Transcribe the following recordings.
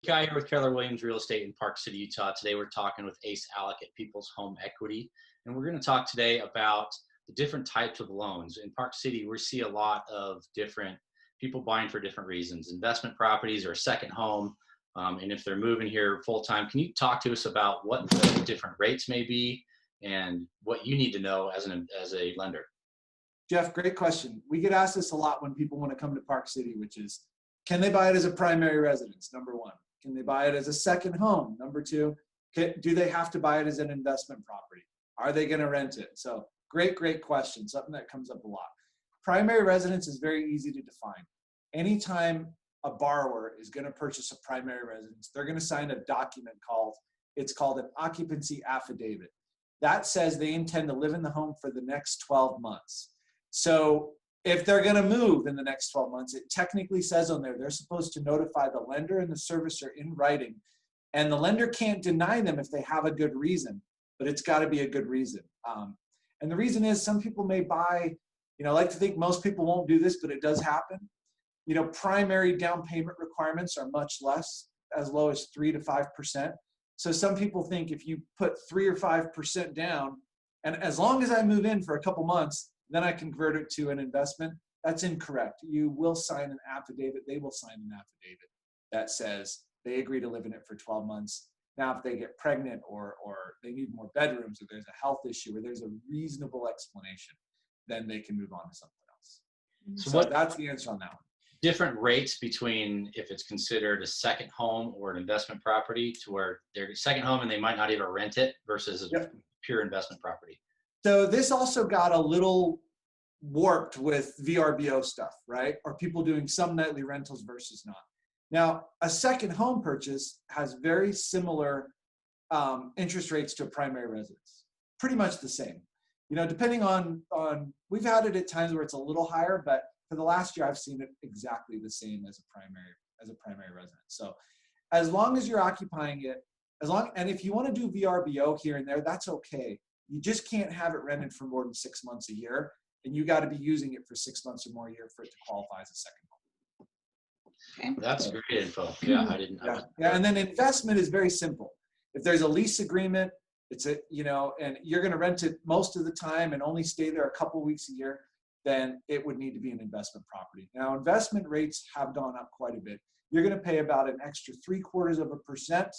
Guy here with Keller Williams Real Estate in Park City, Utah. Today we're talking with Ace Allak at People's Home Equity, and we're going to talk today about the different types of loans. In Park City, we see a lot of different people buying for different reasons, investment properties or a second home, and if they're moving here full-time. Can you talk to us about what the different rates may be and what you need to know as a lender? Jeff, great question. We get asked this a lot when people want to come to Park City, which is, can they buy it as a primary residence? Number one. Can they buy it as a second home? Number two, do they have to buy it as an investment property? Are they going to rent it? So great question. Something that comes up a lot. Primary residence is very easy to define. Anytime a borrower is going to purchase a primary residence, they're going to sign a document called an occupancy affidavit. That says they intend to live in the home for the next 12 months. So if they're going to move in the next 12 months, it technically says on there, they're supposed to notify the lender and the servicer in writing. And the lender can't deny them if they have a good reason, but it's got to be a good reason. And the reason is some people may buy, I like to think most people won't do this, but it does happen. Primary down payment requirements are much less, as low as 3 to 5%. So some people think if you put 3 or 5% down, and as long as I move in for a couple months, then I convert it to an investment. That's incorrect. You will sign an affidavit. They will sign an affidavit that says they agree to live in it for 12 months. Now, if they get pregnant or they need more bedrooms or there's a health issue or there's a reasonable explanation, then they can move on to something else. So that's the answer on that one. Different rates between if it's considered a second home or an investment property to where they're a second home and they might not even rent it versus a pure investment property. So this also got a little warped with VRBO stuff, right? Or people doing some nightly rentals versus not. Now, a second home purchase has very similar interest rates to a primary residence. Pretty much the same. Depending on we've had it at times where it's a little higher, but for the last year, I've seen it exactly the same as a primary residence. So as long as you're occupying it, and if you want to do VRBO here and there, that's okay. You just can't have it rented for more than 6 months a year, and you got to be using it for 6 months or more a year for it to qualify as a second home. Okay. That's great info. Yeah, I didn't know. Yeah, and then investment is very simple. If there's a lease agreement, it's and you're going to rent it most of the time and only stay there a couple weeks a year, then it would need to be an investment property. Now, investment rates have gone up quite a bit. You're going to pay about an extra 0.75%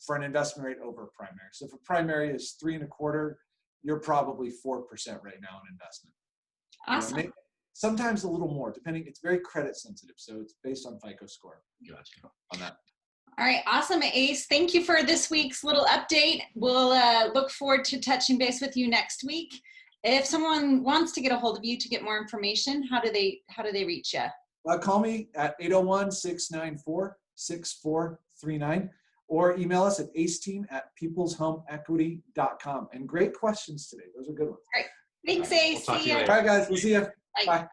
for an investment rate over a primary. So if a primary is 3.25%, you're probably 4% right now in investment. Awesome. Sometimes a little more, depending. It's very credit sensitive, so it's based on FICO score. Gotcha. On that. All right, awesome, Ace. Thank you for this week's little update. We'll look forward to touching base with you next week. If someone wants to get a hold of you to get more information, how do they reach you? Call me at 801-694-6439 or email us at aceteam@peopleshomeequity.com. And great questions today. Those are good ones. All right. Thanks, Ace. We'll talk to you later. All right, guys. We'll see you. Bye. Bye.